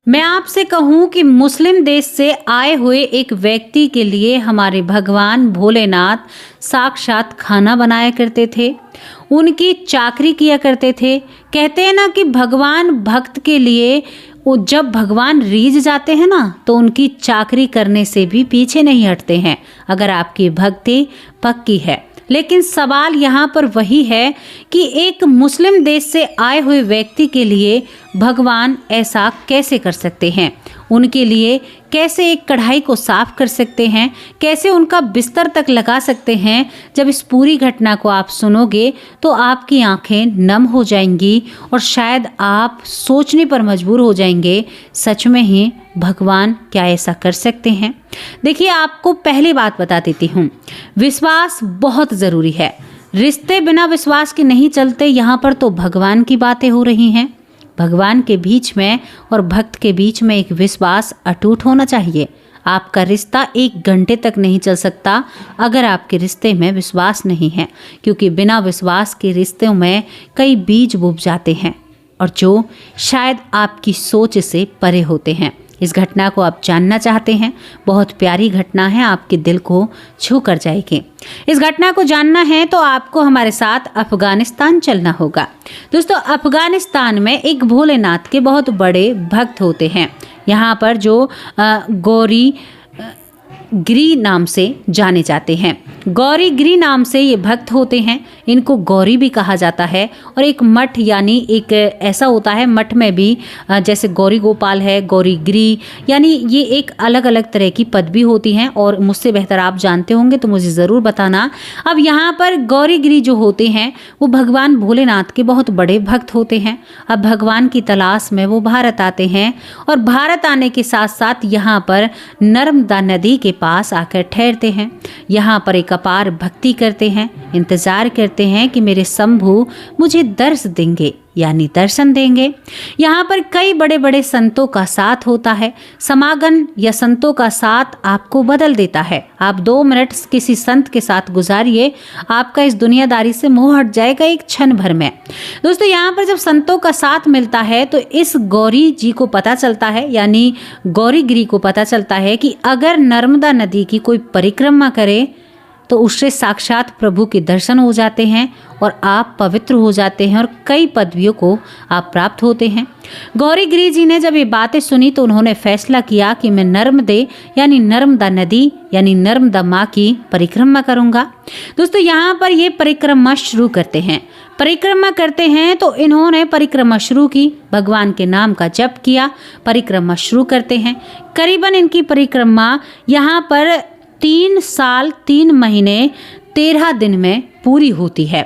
मैं आपसे कहूं कि मुस्लिम देश से आए हुए एक व्यक्ति के लिए हमारे भगवान भोलेनाथ साक्षात खाना बनाया करते थे, उनकी चाकरी किया करते थे। कहते हैं ना कि भगवान भक्त के लिए जब भगवान रीझ जाते हैं ना तो उनकी चाकरी करने से भी पीछे नहीं हटते हैं, अगर आपकी भक्ति पक्की है। लेकिन सवाल यहाँ पर वही है कि एक मुस्लिम देश से आए हुए व्यक्ति के लिए भगवान ऐसा कैसे कर सकते हैं, उनके लिए कैसे एक कढ़ाई को साफ कर सकते हैं, कैसे उनका बिस्तर तक लगा सकते हैं। जब इस पूरी घटना को आप सुनोगे तो आपकी आंखें नम हो जाएंगी और शायद आप सोचने पर मजबूर हो जाएंगे, सच में ही भगवान क्या ऐसा कर सकते हैं। देखिए, आपको पहली बात बता देती हूँ, विश्वास बहुत ज़रूरी है। रिश्ते बिना विश्वास के नहीं चलते। यहाँ पर तो भगवान की बातें हो रही हैं। भगवान के बीच में और भक्त के बीच में एक विश्वास अटूट होना चाहिए। आपका रिश्ता 1 घंटे तक नहीं चल सकता अगर आपके रिश्ते में विश्वास नहीं है, क्योंकि बिना विश्वास के रिश्तों में कई बीज बुभ जाते हैं और जो शायद आपकी सोच से परे होते हैं। इस घटना को आप जानना चाहते हैं, बहुत प्यारी घटना है, आपके दिल को छू कर जाएगी। इस घटना को जानना है तो आपको हमारे साथ अफगानिस्तान चलना होगा। दोस्तों, अफगानिस्तान में एक भोलेनाथ के बहुत बड़े भक्त होते हैं। यहाँ पर जो गौरी गिरी नाम से जाने जाते हैं, गौरी गिरी नाम से ये भक्त होते हैं। इनको गौरी भी कहा जाता है। और एक मठ यानी एक ऐसा होता है, मठ में भी जैसे गौरी गोपाल है, गौरी गिरी, यानी ये एक अलग अलग तरह की पदवी होती हैं और मुझसे बेहतर आप जानते होंगे तो मुझे ज़रूर बताना। अब यहाँ पर गौरी गिरी जो होते हैं वो भगवान भोलेनाथ के बहुत बड़े भक्त होते हैं। अब भगवान की तलाश में वो भारत आते हैं और भारत आने के साथ साथ यहाँ पर नर्मदा नदी के पास आकर ठहरते हैं। यहाँ पर एक अपार भक्ति करते हैं, इंतजार करते हैं कि मेरे शंभू मुझे दर्श देंगे यानी दर्शन देंगे। यहाँ पर कई बड़े बड़े संतों का साथ होता है। समागम या संतों का साथ आपको बदल देता है। आप 2 मिनट किसी संत के साथ गुजारिए, आपका इस दुनियादारी से मोह हट जाएगा एक क्षण भर में। दोस्तों, यहाँ पर जब संतों का साथ मिलता है तो इस गौरी जी को पता चलता है, यानी गौरी गिरी को पता चलता है कि अगर नर्मदा नदी की कोई परिक्रमा करे तो उससे साक्षात प्रभु के दर्शन हो जाते हैं और आप पवित्र हो जाते हैं और कई पदवियों को आप प्राप्त होते हैं। गौरी गिरी जी ने जब ये बातें सुनी तो उन्होंने फैसला किया कि मैं नर्मदे यानी नर्मदा नदी यानी नर्मदा माँ की परिक्रमा करूँगा। दोस्तों, यहाँ पर ये परिक्रमा शुरू करते हैं। परिक्रमा करते हैं तो इन्होंने परिक्रमा शुरू की, भगवान के नाम का जप किया, परिक्रमा शुरू करते हैं। करीबन इनकी परिक्रमा यहाँ पर 3 साल 3 महीने 13 दिन में पूरी होती है।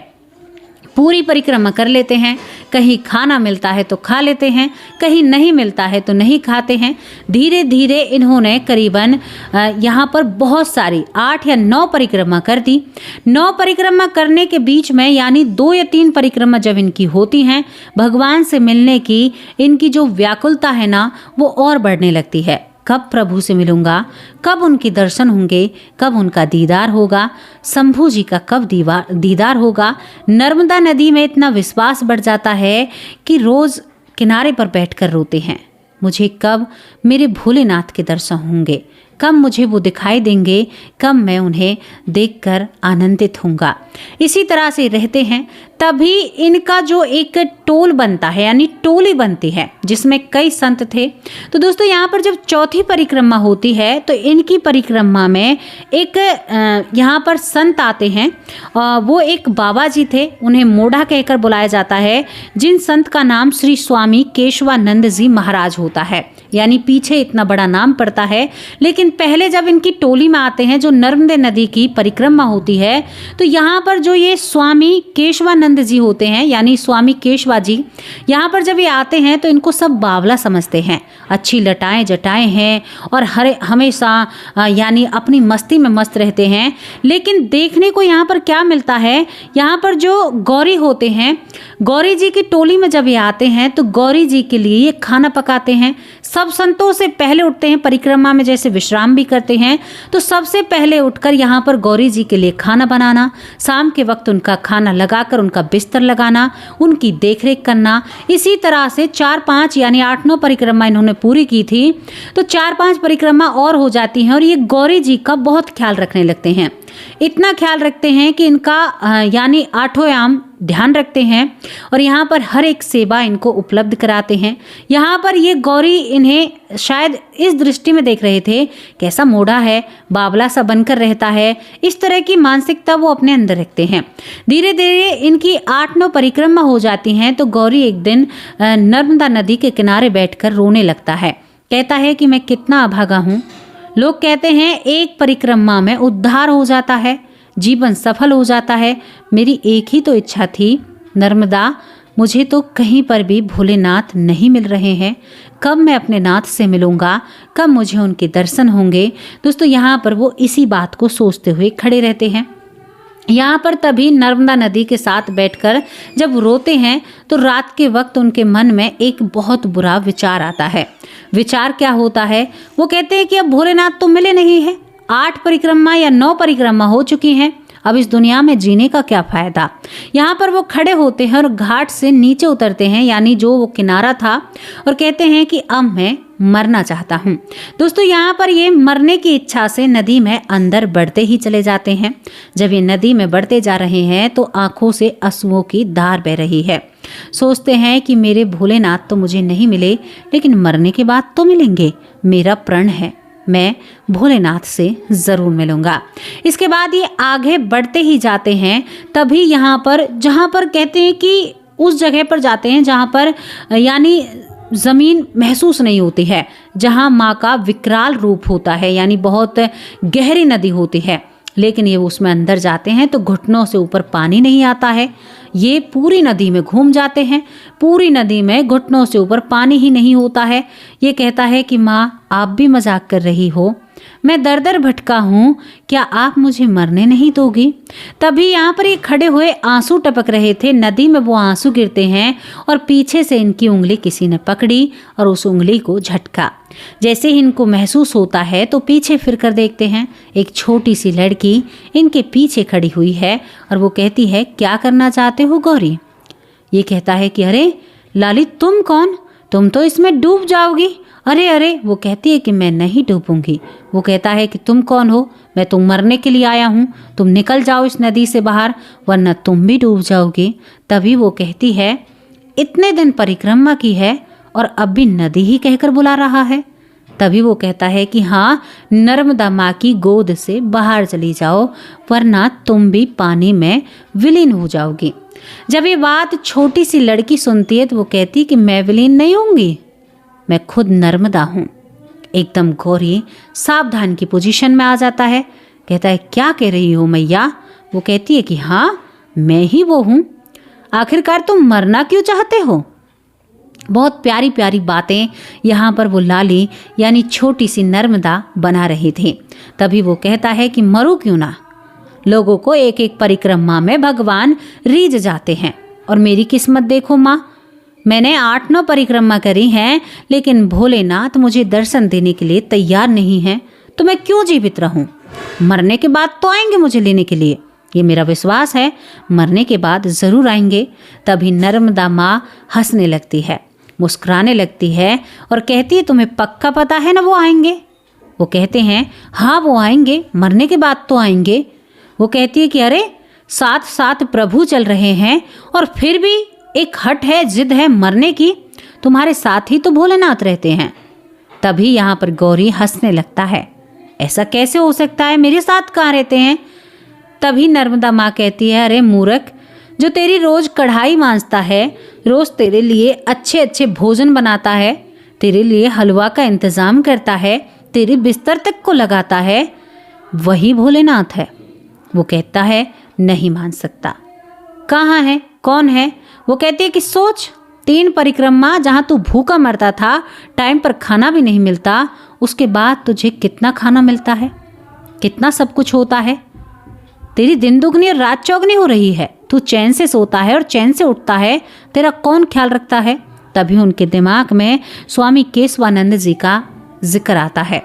पूरी परिक्रमा कर लेते हैं। कहीं खाना मिलता है तो खा लेते हैं, कहीं नहीं मिलता है तो नहीं खाते हैं। धीरे धीरे इन्होंने करीबन यहाँ पर बहुत सारी 8 या 9 परिक्रमा कर दी। 9 परिक्रमा करने के बीच में यानी 2 या 3 परिक्रमा जब इनकी होती हैं, भगवान से मिलने की इनकी जो व्याकुलता है ना वो और बढ़ने लगती है। कब प्रभु से मिलूंगा, कब उनके दर्शन होंगे, कब उनका दीदार होगा, शंभू जी का कब दीदार होगा। नर्मदा नदी में इतना विश्वास बढ़ जाता है कि रोज़ किनारे पर बैठकर रोते हैं, मुझे कब मेरे भोलेनाथ के दर्शन होंगे, कब मुझे वो दिखाई देंगे, कब मैं उन्हें देखकर आनंदित होऊंगा। इसी तरह से रहते हैं। तभी इनका जो एक टोल बनता है यानी टोली बनती है जिसमें कई संत थे। तो दोस्तों, यहाँ पर जब चौथी परिक्रमा होती है तो इनकी परिक्रमा में एक यहाँ पर संत आते हैं। वो एक बाबा जी थे, उन्हें मोढ़ा कहकर बुलाया जाता है, जिन संत का नाम श्री स्वामी केशवानंद जी महाराज होता है। यानी पीछे इतना बड़ा नाम पड़ता है, लेकिन पहले जब इनकी टोली में आते हैं जो नर्मदे नदी की परिक्रमा होती है तो यहाँ पर जो ये स्वामी केशवानंद जी होते हैं यानी स्वामी केशवा जी, यहाँ पर जब ये आते हैं तो इनको सब बावला समझते हैं। अच्छी लटाएं जटाएं हैं और हमेशा यानी अपनी मस्ती में मस्त रहते हैं। लेकिन देखने को यहाँ पर क्या मिलता है, यहाँ पर जो गौरी होते हैं, गौरी जी की टोली में जब ये आते हैं तो गौरी जी के लिए ये खाना पकाते हैं। सब संतों से पहले उठते हैं, परिक्रमा में जैसे विश्राम भी करते हैं तो सबसे पहले उठकर यहाँ पर गौरी जी के लिए खाना बनाना, शाम के वक्त उनका खाना लगाकर उनका उनका बिस्तर लगाना, उनकी देखरेख करना। इसी तरह से 4-5 यानी 8-9 परिक्रमा इन्होंने पूरी की थी, तो 4-5 परिक्रमा और हो जाती हैं और ये गौरी जी का बहुत ख्याल रखने लगते हैं। इतना ख्याल रखते हैं कि इनका यानी 8 याम ध्यान रखते हैं और यहाँ पर हर एक सेवा इनको उपलब्ध कराते हैं। यहाँ पर ये गौरी इन्हें शायद इस दृष्टि में देख रहे थे, कैसा मोढ़ा है, बावला सा बनकर रहता है, इस तरह की मानसिकता वो अपने अंदर रखते हैं। धीरे धीरे इनकी 8-9 परिक्रमा हो जाती हैं तो गौरी एक दिन नर्मदा नदी के किनारे बैठकर रोने लगता है। कहता है कि मैं कितना अभागा हूँ। लोग कहते हैं एक परिक्रमा में उद्धार हो जाता है, जीवन सफल हो जाता है। मेरी एक ही तो इच्छा थी, नर्मदा, मुझे तो कहीं पर भी भोलेनाथ नहीं मिल रहे हैं। कब मैं अपने नाथ से मिलूंगा, कब मुझे उनके दर्शन होंगे। दोस्तों यहाँ पर वो इसी बात को सोचते हुए खड़े रहते हैं। यहाँ पर तभी नर्मदा नदी के साथ बैठकर जब रोते हैं तो रात के वक्त उनके मन में एक बहुत बुरा विचार आता है। विचार क्या होता है? वो कहते हैं कि अब भोलेनाथ तो मिले नहीं है, 8 परिक्रमा या 9 परिक्रमा हो चुकी हैं, अब इस दुनिया में जीने का क्या फायदा। यहाँ पर वो खड़े होते हैं और घाट से नीचे उतरते हैं, यानी जो वो किनारा था, और कहते हैं कि अब मैं मरना चाहता हूँ। दोस्तों यहाँ पर ये मरने की इच्छा से नदी में अंदर बढ़ते ही चले जाते हैं। जब ये नदी में बढ़ते जा रहे हैं तो आंखों से आंसुओं की धार बह रही है। सोचते हैं कि मेरे भोलेनाथ तो मुझे नहीं मिले, लेकिन मरने के बाद तो मिलेंगे। मेरा प्रण है, मैं भोलेनाथ से ज़रूर मिलूंगा। इसके बाद ये आगे बढ़ते ही जाते हैं। तभी यहाँ पर जहाँ पर कहते हैं कि उस जगह पर जाते हैं जहाँ पर यानी ज़मीन महसूस नहीं होती है, जहाँ माँ का विकराल रूप होता है, यानी बहुत गहरी नदी होती है। लेकिन ये उसमें अंदर जाते हैं तो घुटनों से ऊपर पानी नहीं आता है। ये पूरी नदी में घूम जाते हैं, पूरी नदी में घुटनों से ऊपर पानी ही नहीं होता है। ये कहता है कि माँ, आप भी मजाक कर रही हो, मैं दर दर भटका हूँ, क्या आप मुझे मरने नहीं दोगी। तभी यहाँ पर ये खड़े हुए आंसू टपक रहे थे, नदी में वो आंसू गिरते हैं और पीछे से इनकी उंगली किसी ने पकड़ी और उस उंगली को झटका। जैसे ही इनको महसूस होता है तो पीछे फिर कर देखते हैं, एक छोटी सी लड़की इनके पीछे खड़ी हुई है और वो कहती है, क्या करना चाहते हो गौरी। ये कहता है कि अरे लाली, तुम कौन, तुम तो इसमें डूब जाओगी। अरे अरे, वो कहती है कि मैं नहीं डूबूंगी। वो कहता है कि तुम कौन हो, मैं तुम मरने के लिए आया हूँ, तुम निकल जाओ इस नदी से बाहर, वरना तुम भी डूब जाओगी। तभी वो कहती है, इतने दिन परिक्रमा की है और अब भी नदी ही कहकर बुला रहा है। तभी वो कहता है कि हाँ, नर्मदा माँ की गोद से बाहर चली जाओ, वरना तुम भी पानी में विलीन हो जाओगी। जब ये बात छोटी सी लड़की सुनती है तो वो कहती कि मैं विलीन नहीं होंगी, मैं खुद नर्मदा हूँ। एकदम गौरी सावधान की पोजीशन में आ जाता है। कहता है, क्या कह रही हो मैया। वो कहती है कि हाँ, मैं ही वो हूँ। आखिरकार तुम मरना क्यों चाहते हो। बहुत प्यारी प्यारी बातें यहाँ पर वो लाली यानी छोटी सी नर्मदा बना रही थी। तभी वो कहता है कि मरो क्यों ना, लोगों को एक एक परिक्रमा में भगवान रीझ जाते हैं, और मेरी किस्मत देखो माँ, मैंने 8-9 परिक्रमा करी हैं, लेकिन भोलेनाथ मुझे दर्शन देने के लिए तैयार नहीं हैं, तो मैं क्यों जीवित रहूं। मरने के बाद तो आएंगे मुझे लेने के लिए, ये मेरा विश्वास है, मरने के बाद ज़रूर आएंगे। तभी नर्मदा माँ हंसने लगती है, मुस्कुराने लगती है और कहती है, तुम्हें पक्का पता है ना वो आएंगे। वो कहते हैं, हाँ वो आएंगे, मरने के बाद तो आएंगे। वो कहती है कि अरे, साथ साथ प्रभु चल रहे हैं और फिर भी एक हट है, जिद है मरने की, तुम्हारे साथ ही तो भोलेनाथ रहते हैं। तभी यहाँ पर गौरी हंसने लगता है, ऐसा कैसे हो सकता है, मेरे साथ कहाँ रहते हैं। तभी नर्मदा माँ कहती है, अरे मूर्ख, जो तेरी रोज कढ़ाई मांजता है, रोज तेरे लिए अच्छे अच्छे भोजन बनाता है, तेरे लिए हलवा का इंतजाम करता है, तेरे बिस्तर तक को लगाता है, वही भोलेनाथ है। वो कहता है, नहीं मान सकता। कहाँ है, कौन है। वो कहती है कि सोच, 3 परिक्रमा जहाँ तू भूखा मरता था, टाइम पर खाना भी नहीं मिलता, उसके बाद तुझे कितना खाना मिलता है, कितना सब कुछ होता है। तेरी दिन दुगनी और रात चौगनी हो रही है, तू चैन से सोता है और चैन से उठता है, तेरा कौन ख्याल रखता है। तभी उनके दिमाग में स्वामी केशवानंद जी का जिक्र आता है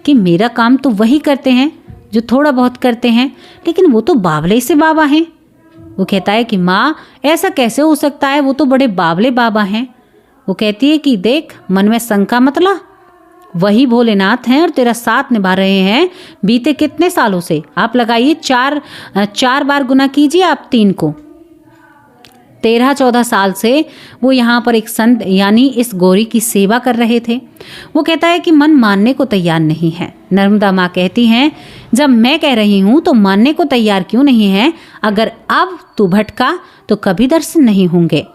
कि मेरा काम तो वही करते हैं जो थोड़ा बहुत करते हैं, लेकिन वो तो बावले से बाबा हैं, वो कहता है कि माँ ऐसा कैसे हो सकता है, वो तो बड़े बावले बाबा हैं। वो कहती है कि देख, मन में शंका मत ला, वही भोलेनाथ हैं और तेरा साथ निभा रहे हैं बीते कितने सालों से। आप लगाइए चार बार गुना कीजिए आप 3 को। 13-14 साल से वो यहाँ पर एक संत यानी इस गौरी की सेवा कर रहे थे। वो कहता है कि मन मानने को तैयार नहीं है। नर्मदा माँ कहती हैं, जब मैं कह रही हूँ तो मानने को तैयार क्यों नहीं है? अगर अब तू भटका तो कभी दर्शन नहीं होंगे।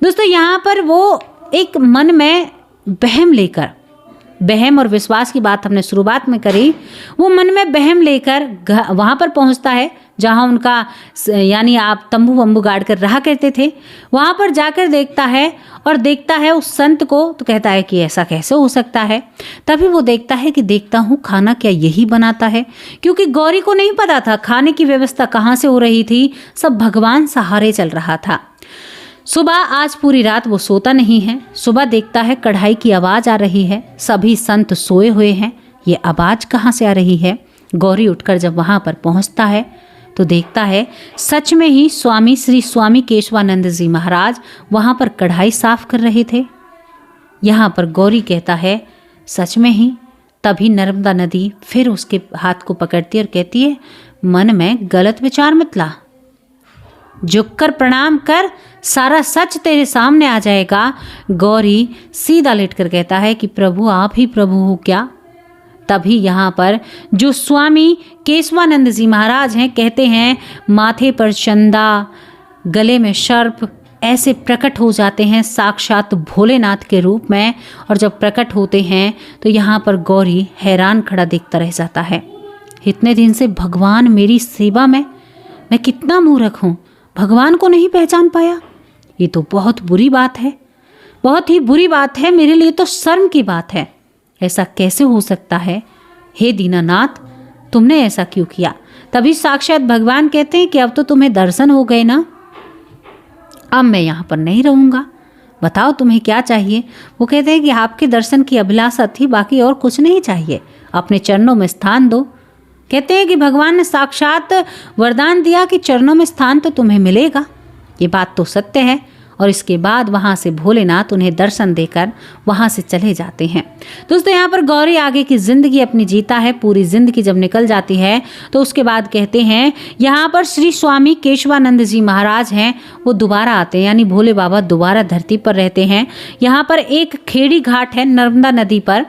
दोस्तों, यहाँ पर वो एक मन में बहम लेकर, बहम और विश्वास की बात हमने शुरुआत में करी, वो मन में बहम लेकर वहाँ पर पहुँचता है जहाँ उनका यानी आप तंबू वंबू गाड़ कर रहा करते थे। वहाँ पर जाकर देखता है और देखता है उस संत को, तो कहता है कि ऐसा कैसे हो सकता है। तभी वो देखता है कि देखता हूँ खाना क्या यही बनाता है, क्योंकि गौरी को नहीं पता था खाने की व्यवस्था कहाँ से हो रही थी, सब भगवान सहारे चल रहा था। सुबह आज पूरी रात वो सोता नहीं है। सुबह देखता है कढ़ाई की आवाज़ आ रही है, सभी संत सोए हुए हैं, ये आवाज़ कहाँ से आ रही है। गौरी उठकर जब वहाँ पर पहुँचता है तो देखता है सच में ही श्री स्वामी केशवानंद जी महाराज वहाँ पर कढ़ाई साफ कर रहे थे। यहाँ पर गौरी कहता है सच में ही। तभी नर्मदा नदी फिर उसके हाथ को पकड़ती है और कहती है, मन में गलत विचार मत ला, झुककर प्रणाम कर, सारा सच तेरे सामने आ जाएगा। गौरी सीधा लेटकर कहता है कि प्रभु आप ही प्रभु हो क्या। तभी यहाँ पर जो स्वामी केशवानंद जी महाराज हैं कहते हैं, माथे पर चंदा, गले में सर्प ऐसे प्रकट हो जाते हैं साक्षात भोलेनाथ के रूप में। और जब प्रकट होते हैं तो यहाँ पर गौरी हैरान खड़ा देखता रह जाता है। इतने दिन से भगवान मेरी सेवा में, मैं कितना मूर्ख हूँ, भगवान को नहीं पहचान पाया। ये तो बहुत बुरी बात है, बहुत ही बुरी बात है, मेरे लिए तो शर्म की बात है। ऐसा कैसे हो सकता है? हे दीनानाथ, तुमने ऐसा क्यों किया? तभी साक्षात भगवान कहते हैं कि अब तो तुम्हें दर्शन हो गए ना, अब मैं यहाँ पर नहीं रहूँगा, बताओ तुम्हें क्या चाहिए। वो कहते हैं कि आपके दर्शन की अभिलाषा थी, बाकी और कुछ नहीं चाहिए, अपने चरणों में स्थान दो। कहते हैं कि भगवान ने साक्षात वरदान दिया कि चरणों में स्थान तो तुम्हें मिलेगा। ये बात तो सत्य है। और इसके बाद वहाँ से भोलेनाथ उन्हें दर्शन देकर वहाँ से चले जाते हैं। दोस्तों, यहाँ पर गौरी आगे की ज़िंदगी अपनी जीता है। पूरी ज़िंदगी जब निकल जाती है तो उसके बाद कहते हैं यहाँ पर श्री स्वामी केशवानंद जी महाराज हैं, वो दोबारा आते हैं, यानी भोले बाबा दोबारा धरती पर रहते हैं। यहाँ पर एक खेड़ी घाट है नर्मदा नदी पर।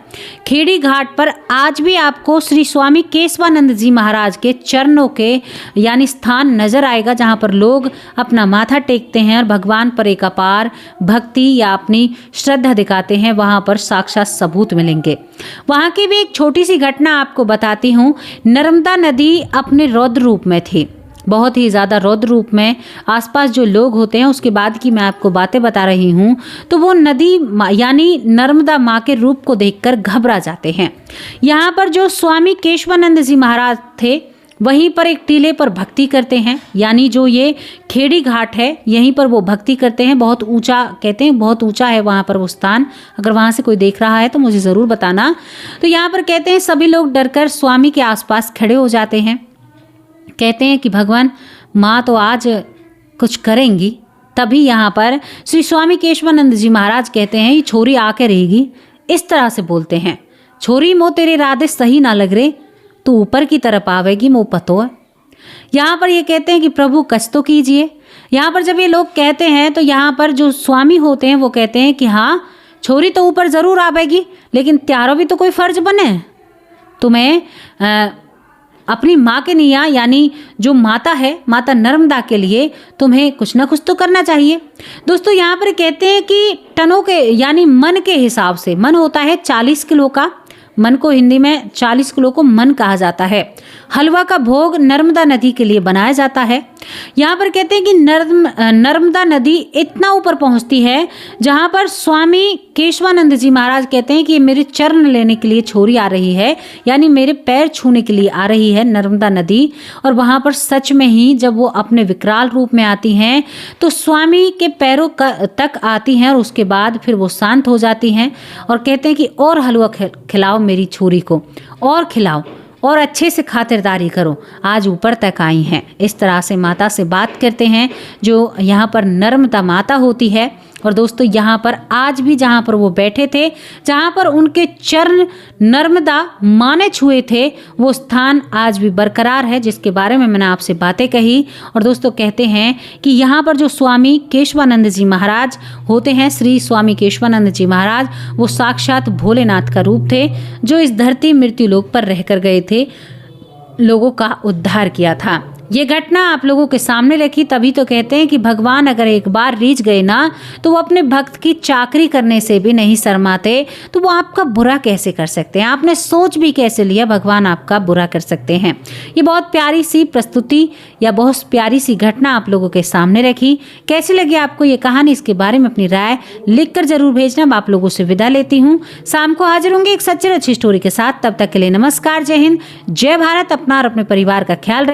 खेड़ी घाट पर आज भी आपको श्री स्वामी केशवानंद जी महाराज के चरणों के यानी स्थान नजर आएगा, जहाँ पर लोग अपना माथा टेकते हैं और भगवान पर अपार भक्ति या अपनी श्रद्धा दिखाते हैं। वहां पर साक्षात सबूत मिलेंगे। वहां की भी एक छोटी सी घटना आपको बताती हूँ। नर्मदा नदी अपने रौद्र रूप में थी, बहुत ही ज़्यादा रौद्र रूप में। आसपास जो लोग होते हैं, उसके बाद की मैं आपको बातें बता रही हूँ, तो वो नदी यानी नर्मदा माँ के रूप को देखकर घबरा जाते हैं। यहाँ पर जो स्वामी केशवानंद जी महाराज थे वहीं पर एक टीले पर भक्ति करते हैं, यानी जो ये खेड़ी घाट है यहीं पर वो भक्ति करते हैं। बहुत ऊंचा, कहते हैं बहुत ऊंचा है वहाँ पर वो स्थान। अगर वहाँ से कोई देख रहा है तो मुझे ज़रूर बताना। तो यहाँ पर कहते हैं सभी लोग डरकर स्वामी के आसपास खड़े हो जाते हैं। कहते हैं कि भगवान माँ तो आज कुछ करेंगी। तभी यहाँ पर श्री स्वामी केशवानंद जी महाराज कहते हैं, ये छोरी आके रहेगी। इस तरह से बोलते हैं, छोरी मो तेरे राधे सही ना लग रहे, तो ऊपर की तरफ आवेगी मो पतो है। यहाँ पर ये कहते हैं कि प्रभु कच तो कीजिए। यहाँ पर जब ये लोग कहते हैं तो यहाँ पर जो स्वामी होते हैं वो कहते हैं कि हाँ, छोरी तो ऊपर ज़रूर आवेगी, लेकिन त्यारो भी तो कोई फर्ज बने, तुम्हें अपनी माँ के निया यानी जो माता है, माता नर्मदा के लिए तुम्हें कुछ ना कुछ तो करना चाहिए। दोस्तों, यहाँ पर कहते हैं कि टनों के यानी मन के हिसाब से, मन होता है 40 किलो का, मन को हिंदी में 40 किलो को मन कहा जाता है। हलवा का भोग नर्मदा नदी के लिए बनाया जाता है। यहाँ पर कहते हैं कि नर्मदा नदी इतना ऊपर पहुँचती है जहाँ पर स्वामी केशवानंद जी महाराज कहते हैं कि मेरे चरण लेने के लिए छोरी आ रही है, यानी मेरे पैर छूने के लिए आ रही है नर्मदा नदी। और वहाँ पर सच में ही जब वो अपने विकराल रूप में आती हैं तो स्वामी के पैरों तक आती हैं और उसके बाद फिर वो शांत हो जाती हैं और कहते हैं कि और हलवा खिलाओ मेरी छोरी को, और खिलाओ। और अच्छे से खातिरदारी करो, आज ऊपर तक आई हैं। इस तरह से माता से बात करते हैं जो यहाँ पर नर्मदा माता होती है। और दोस्तों यहाँ पर आज भी जहाँ पर वो बैठे थे, जहाँ पर उनके चरण नर्मदा माँ ने छुए थे, वो स्थान आज भी बरकरार है, जिसके बारे में मैंने आपसे बातें कही। और दोस्तों कहते हैं कि यहाँ पर जो स्वामी केशवानंद जी महाराज होते हैं, श्री स्वामी केशवानंद जी महाराज, वो साक्षात भोलेनाथ का रूप थे, जो इस धरती मृत्यु लोक पर रहकर गए थे, लोगों का उद्धार किया था। ये घटना आप लोगों के सामने रखी, तभी तो कहते हैं कि भगवान अगर एक बार रीझ गए ना, तो वो अपने भक्त की चाकरी करने से भी नहीं शर्माते। तो वो आपका बुरा कैसे कर सकते हैं? आपने सोच भी कैसे लिया भगवान आपका बुरा कर सकते हैं? ये बहुत प्यारी सी प्रस्तुति या बहुत प्यारी सी घटना आप लोगों के सामने रखी। कैसी लगी आपको ये कहानी? इसके बारे में अपनी राय लिख कर जरूर भेजना। मैं आप लोगों से विदा लेती हूँ। शाम को हाजिर होंगे एक सच्ची अच्छी स्टोरी के साथ। तब तक के लिए नमस्कार, जय हिंद, जय भारत। अपना और अपने परिवार का ख्याल रखें।